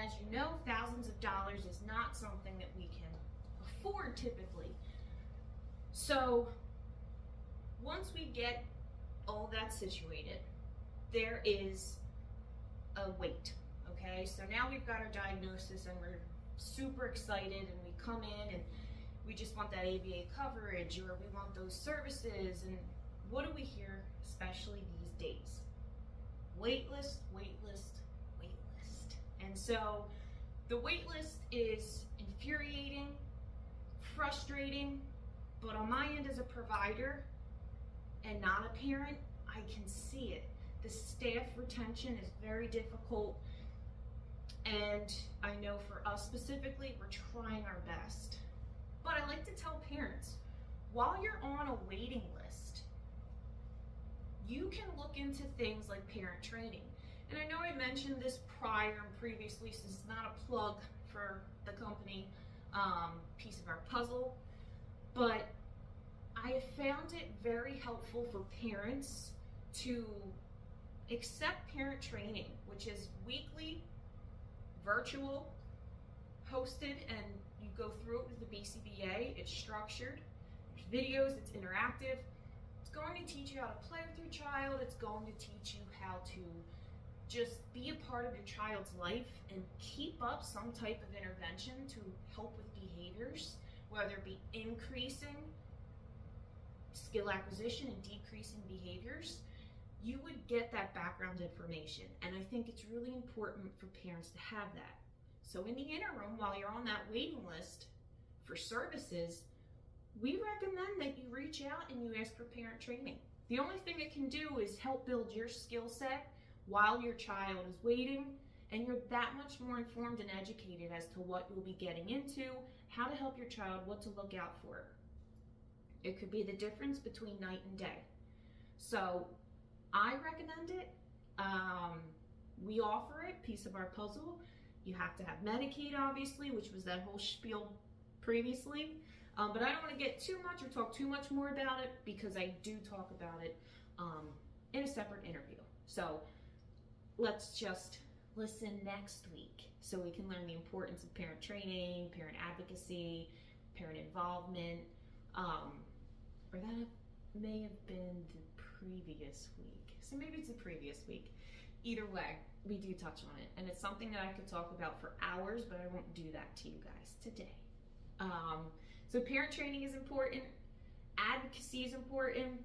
as you know, thousands of dollars is not something that we can afford typically. So once we get all that situated, there is a wait, okay? So now we've got our diagnosis and we're super excited and we come in and we just want that ABA coverage or we want those services. And what do we hear, especially these days? Wait list, wait list, wait list. And so the wait list is infuriating, frustrating, but on my end as a provider and not a parent, I can see it. The staff retention is very difficult, and I know for us specifically, we're trying our best. But I like to tell parents, while you're on a waiting list, you can look into things like parent training. And I know I mentioned this prior and previously, so it's not a plug for the company piece of our puzzle, but I have found it very helpful for parents to accept parent training, which is weekly, virtual, hosted, and you go through it with the BCBA. It's structured, there's videos, it's interactive. It's going to teach you how to play with your child. It's going to teach you how to just be a part of your child's life and keep up some type of intervention to help with behaviors, whether it be increasing skill acquisition and decreasing behaviors. You would get that background information, and I think it's really important for parents to have that. So in the interim, while you're on that waiting list for services, we recommend that you reach out and you ask for parent training. The only thing it can do is help build your skill set while your child is waiting, and you're that much more informed and educated as to what you'll be getting into, how to help your child, what to look out for. It could be the difference between night and day. So I recommend it. We offer it, piece of our puzzle. You have to have Medicaid, obviously, which was that whole spiel previously. But I don't want to get too much or talk too much more about it because I do talk about it in a separate interview. So let's just listen next week so we can learn the importance of parent training, parent advocacy, parent involvement. Or that may have been the previous week. So maybe it's the previous week. Either way, we do touch on it. And it's something that I could talk about for hours, but I won't do that to you guys today. So parent training is important. Advocacy is important.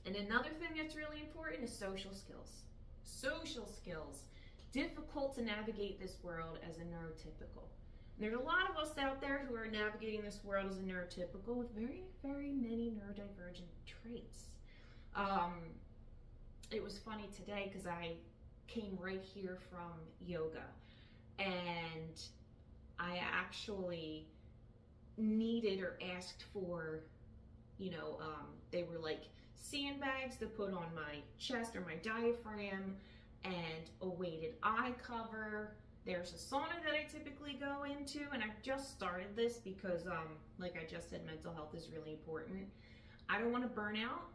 And another thing that's really important is social skills. Social skills. Difficult to navigate this world as a neurotypical. There's a lot of us out there who are navigating this world as a neurotypical with very, very many neurodivergent traits. It was funny today because I came right here from yoga, and I actually needed or asked for, they were like sandbags to put on my chest or my diaphragm, and a weighted eye cover. There's a sauna that I typically go into, and I've just started this because, like I just said, mental health is really important. I don't want to burn out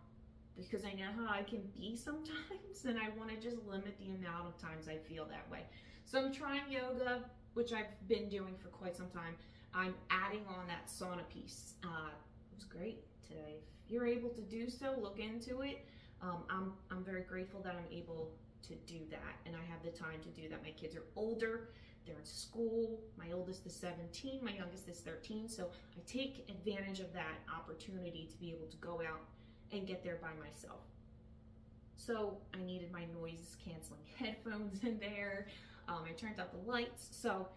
because I know how I can be sometimes, and I want to just limit the amount of times I feel that way. So I'm trying yoga, which I've been doing for quite some time. I'm adding on that sauna piece. It was great today. If you're able to do so, look into it. I'm very grateful that I'm able to do that, and I have the time to do that. My kids are older, they're in school. My oldest is 17, my youngest is 13, so I take advantage of that opportunity to be able to go out and get there by myself. So I needed my noise canceling headphones in there. I turned out the lights. So,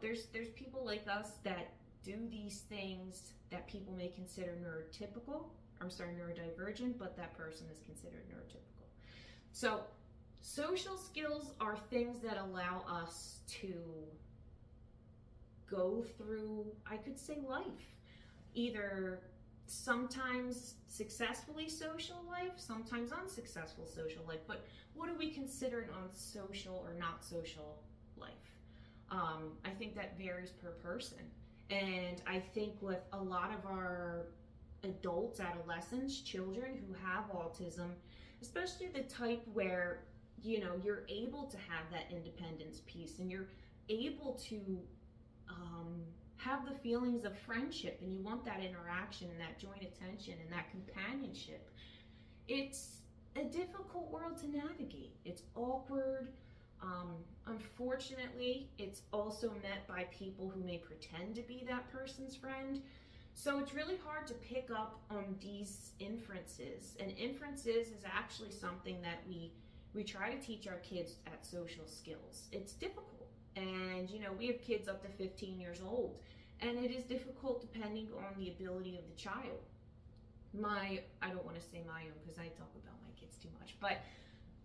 there's people like us that do these things that people may consider neurodivergent, but that person is considered neurotypical. So social skills are things that allow us to go through, I could say, life. Either sometimes successfully social life, sometimes unsuccessful social life. But what do we consider an unsocial or not social life? I think that varies per person. And I think with a lot of our adults, adolescents, children who have autism, especially the type where you know, you're able to have that independence piece, and you're able to have the feelings of friendship, and you want that interaction and that joint attention and that companionship. It's a difficult world to navigate. It's awkward. Unfortunately, it's also met by people who may pretend to be that person's friend. So it's really hard to pick up on these inferences. And inferences is actually something that we try to teach our kids at Social Skills. It's difficult. And, you know, we have kids up to 15 years old, and it is difficult depending on the ability of the child. I don't want to say my own because I talk about my kids too much, but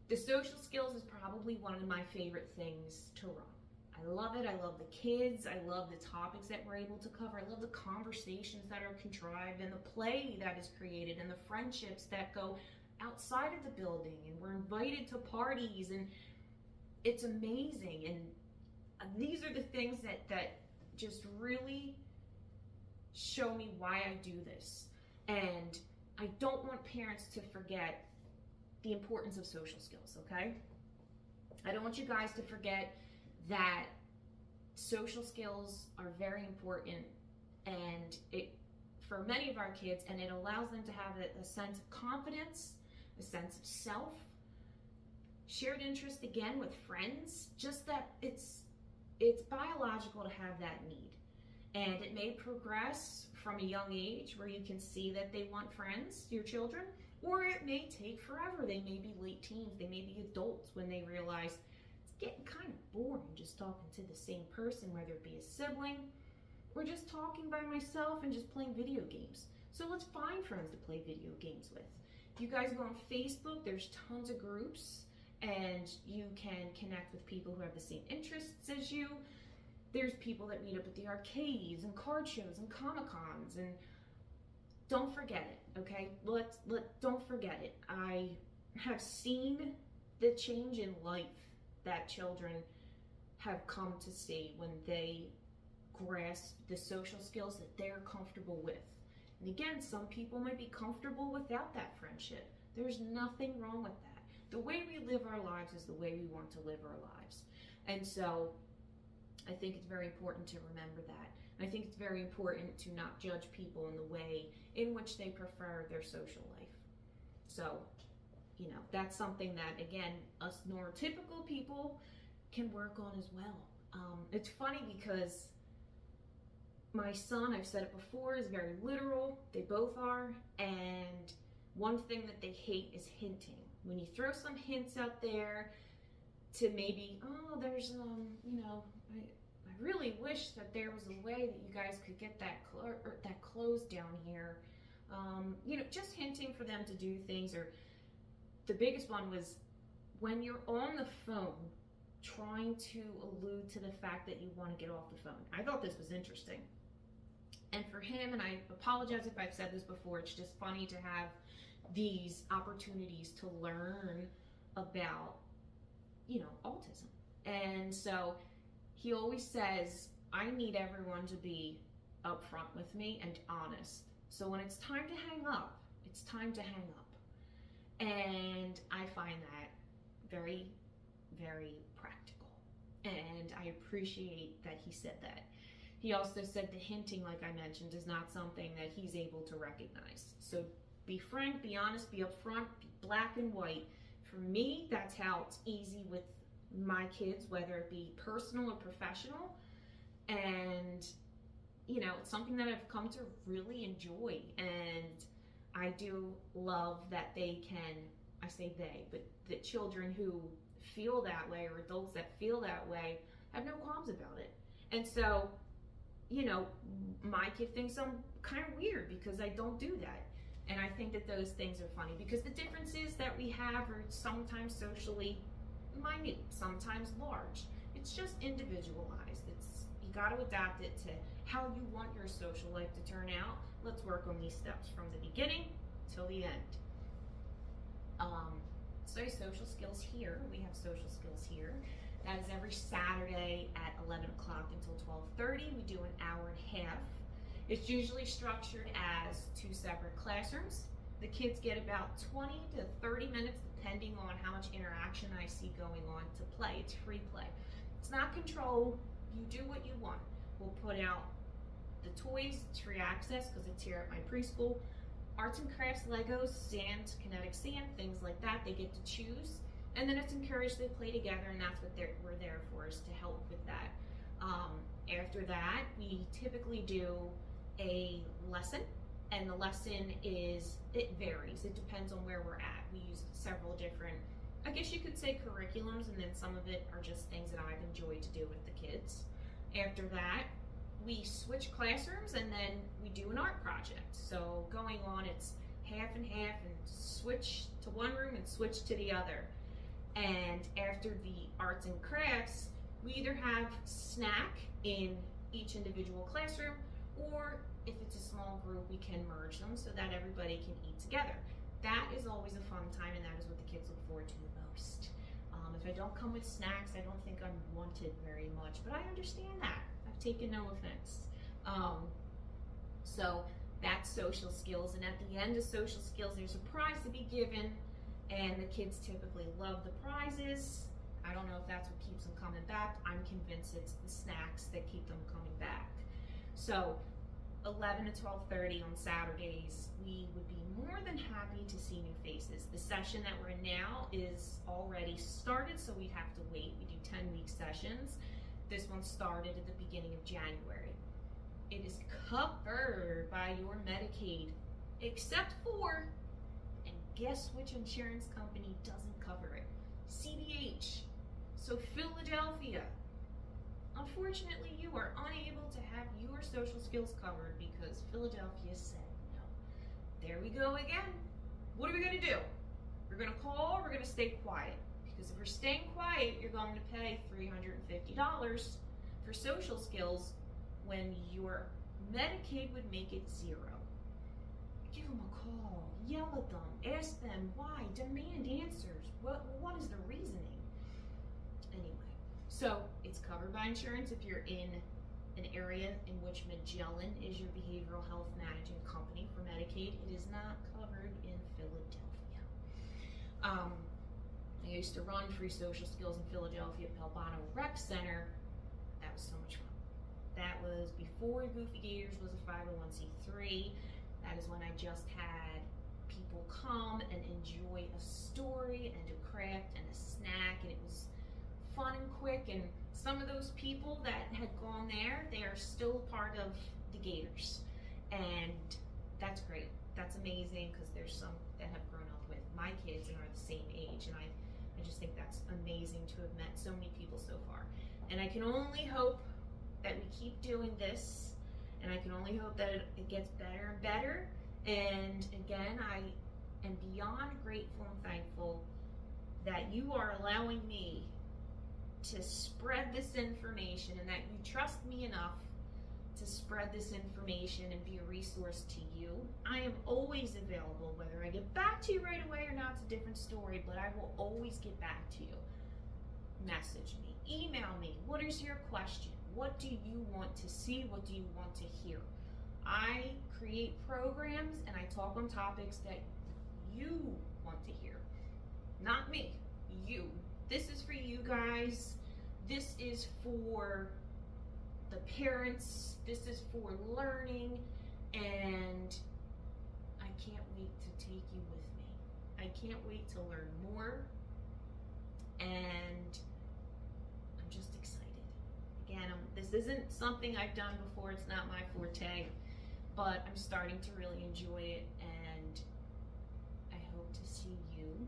the Social Skills is probably one of my favorite things to run. I love it. I love the kids. I love the topics that we're able to cover. I love the conversations that are contrived and the play that is created and the friendships that go outside of the building, and we're invited to parties, and it's amazing. And these are the things that just really show me why I do this. And I don't want parents to forget the importance of social skills, okay? I don't want you guys to forget that social skills are very important, and it, for many of our kids, and it allows them to have a sense of confidence, a sense of self, shared interest again with friends, just that it's biological to have that need. And it may progress from a young age where you can see that they want friends, your children, or it may take forever. They may be late teens, they may be adults when they realize it's getting kind of boring just talking to the same person, whether it be a sibling or just talking by myself and just playing video games. So let's find friends to play video games with. If you guys go on Facebook, there's tons of groups, and you can connect with people who have the same interests as you. There's people that meet up at the arcades and card shows and Comic-Cons, and don't forget it, okay? Don't forget it. I have seen the change in life that children have come to see when they grasp the social skills that they're comfortable with. And again, some people might be comfortable without that friendship. There's nothing wrong with that. The way we live our lives is the way we want to live our lives. And so I think it's very important to remember that. I think it's very important to not judge people in the way in which they prefer their social life. So, you know, that's something that, again, us neurotypical people can work on as well. It's funny because my son, I've said it before, is very literal. They both are. And one thing that they hate is hinting. When you throw some hints out there to maybe, oh, there's, you know, I really wish that there was a way that you guys could get that closed down here. You know, just hinting for them to do things. Or the biggest one was when you're on the phone trying to allude to the fact that you want to get off the phone. I thought this was interesting. And for him, and I apologize if I've said this before, it's just funny to have these opportunities to learn about, you know, autism. And so he always says, I need everyone to be upfront with me and honest. So when it's time to hang up, it's time to hang up. And I find that very, very practical. And I appreciate that he said that. He also said the hinting, like I mentioned, is not something that he's able to recognize. So be frank, be honest, be upfront, be black and white. For me, that's how it's easy with my kids, whether it be personal or professional. And, you know, it's something that I've come to really enjoy. And I do love that they can, I say they, but the children who feel that way or adults that feel that way have no qualms about it. And so, you know, my kid thinks I'm kind of weird because I don't do that. And I think that those things are funny because the differences that we have are sometimes socially minute, sometimes large. It's just individualized. You got to adapt it to how you want your social life to turn out. Let's work on these steps from the beginning till the end. So social skills here. We have social skills here. That is every Saturday at 11 o'clock until 12:30. We do an hour and a half. It's usually structured as 2 separate classrooms. The kids get about 20 to 30 minutes, depending on how much interaction I see going on to play. It's free play. It's not control. You do what you want. We'll put out the toys, it's free access because it's here at my preschool. Arts and crafts, Legos, sand, kinetic sand, things like that, they get to choose. And then it's encouraged they play together, and that's what we're there for, is to help with that. After that, we typically do a lesson, and the lesson it varies. It depends on where we're at. We use several different, I guess you could say, curriculums, and then some of it are just things that I've enjoyed to do with the kids. After that, we switch classrooms, and then we do an art project. So going on, it's half and half, and switch to one room and switch to the other. And after the arts and crafts, we either have snack in each individual classroom, or if it's a small group, we can merge them so that everybody can eat together. That is always a fun time, and that is what the kids look forward to the most. If I don't come with snacks, I don't think I'm wanted very much, but I understand that. I've taken no offense. So that's social skills, and at the end of social skills, there's a prize to be given, and the kids typically love the prizes. I don't know if that's what keeps them coming back. I'm convinced it's the snacks that keep them coming back. So 11 to 12:30 on Saturdays, we would be more than happy to see new faces. The session that we're in now is already started, so we'd have to wait. We do 10-week sessions. This one started at the beginning of January. It is covered by your Medicaid, except for, and guess which insurance company doesn't cover it? CDH. So Philadelphia. Unfortunately, you are unable to have your social skills covered because Philadelphia said no. There we go again. What are we going to do? We're going to call, we're going to stay quiet. Because if we're staying quiet, you're going to pay $350 for social skills when your Medicaid would make it $0. Give them a call, yell at them, ask them why, demand answers. What is the reasoning? Anyway, so it's covered by insurance if you're in an area in which Magellan is your behavioral health managing company for Medicaid. It is not covered in Philadelphia. I used to run free social skills in Philadelphia at Palbano Rec Center. That was so much fun. That was before Goofy Gators was a 501c3. That is when I just had people come and enjoy a story and a craft and a snack, and it was fun and quick. And some of those people that had gone there, they are still part of the Gators, and that's great. That's amazing, because there's some that have grown up with my kids and are the same age, and I just think that's amazing to have met so many people so far. And I can only hope that we keep doing this, and I can only hope that it gets better and better. And again, I am beyond grateful and thankful that you are allowing me to spread this information, and that you trust me enough to spread this information and be a resource to you. I am always available. Whether I get back to you right away or not, it's a different story, but I will always get back to you. Message me, email me. What is your question? What do you want to see? What do you want to hear? I create programs and I talk on topics that you want to hear. Not me, you. This is for you guys. This is for the parents. This is for learning, and I can't wait to take you with me. I can't wait to learn more, and I'm just excited. Again, this isn't something I've done before. It's not my forte, but I'm starting to really enjoy it, and I hope to see you